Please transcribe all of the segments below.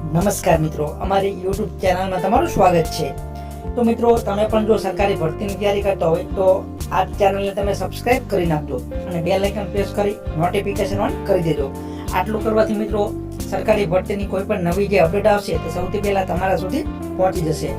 નમસ્કાર મિત્રો, અમારી યુટ્યુબ ચેનલમાં તમારું સ્વાગત છે। તો મિત્રો, તમે પણ જો સરકારી ભરતીની તૈયારી કરતા હોય તો આ ચેનલને તમે સબસ્ક્રાઇબ કરી નાખજો અને બેલ આઇકન પ્રેસ કરી નોટિફિકેશન ઓન કરી દેજો। આટલું કરવાથી મિત્રો સરકારી ભરતીની કોઈ પણ નવી જે અપડેટ આવશે તે સૌથી પહેલા તમારા સુધી પહોંચી જશે।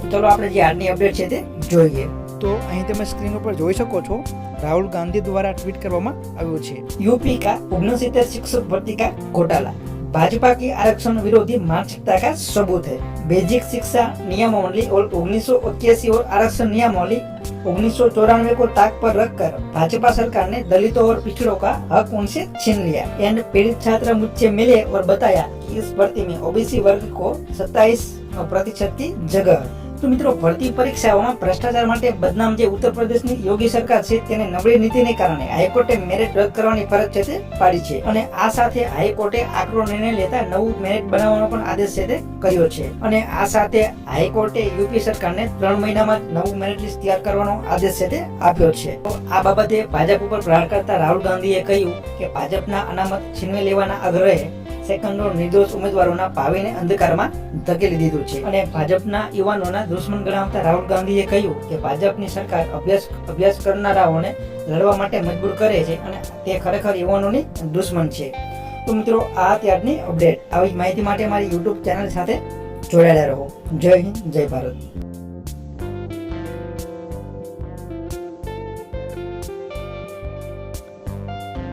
તો ચલો આપણે જે આજની અપડેટ છે તે જોઈએ। તો અહીં તમે સ્ક્રીન ઉપર જોઈ શકો છો, राहुल गांधी द्वारा ट्वीट કરવામાં આવ્યું છે। यूपी का 69 शिक्षक भर्ती का घोटाला, भाजपा की आरक्षण विरोधी मानसिकता का सबूत है। बेसिक शिक्षा नियमावली और 1981 और आरक्षण नियमावली 1994 को ताक पर रखकर भाजपा सरकार ने दलितों और पिछड़ों का हक उनसे छीन लिया। एंड पीड़ित छात्र मुझसे मिले और बताया कि इस भर्ती में ओबीसी वर्ग को 27% की जगह। तो मित्रों, भर्ती परीक्षाओं भ्रष्टाचार માટે બદનામ જે ઉત્તર પ્રદેશની યોગી સરકાર છે તેને નબળી નીતિને કારણે હાઈકોર્ટે મેરિટ રદ કરવાની ફરજ છે તે પાડી છે અને આ સાથે હાઈકોર્ટે આકરો નિર્ણય લેતા નવું મેરિટ બનાવવાનો પણ આદેશ છે તે કર્યો છે અને આ સાથે હાઈકોર્ટે યુપી સરકારને 3 મહિનામાં નવું મેરિટ લિસ્ટ તૈયાર કરવાનો આદેશ છે તે આપ્યો છે। તો આ બાબતે ભાજપ ઉપર પ્રહાર કરતા રાહુલ ગાંધીએ કહ્યું કે ભાજપના અનામત છીનવી લેવાના આગ્રહે સેકન્ડો નિર્દોષ ઉમેદવારોના ભાવિને અંધકારમાં ધકેલી દીધું છે અને ભાજપના યુવાનોના દુશ્મન ગણાવતા રાહુલ ગાંધીએ કહ્યું કે ભાજપની સરકાર અભ્યાસ કરનારાઓને લડવા માટે મજબૂર કરે છે અને તે ખરેખર યુવાનોની દુશ્મન છે। તો મિત્રો, આ ત્યારની અપડેટ। આવી માહિતી માટે મારી યુટ્યુબ ચેનલ સાથે જોડાયેલા રહો। જય હિન્દ, જય ભારત।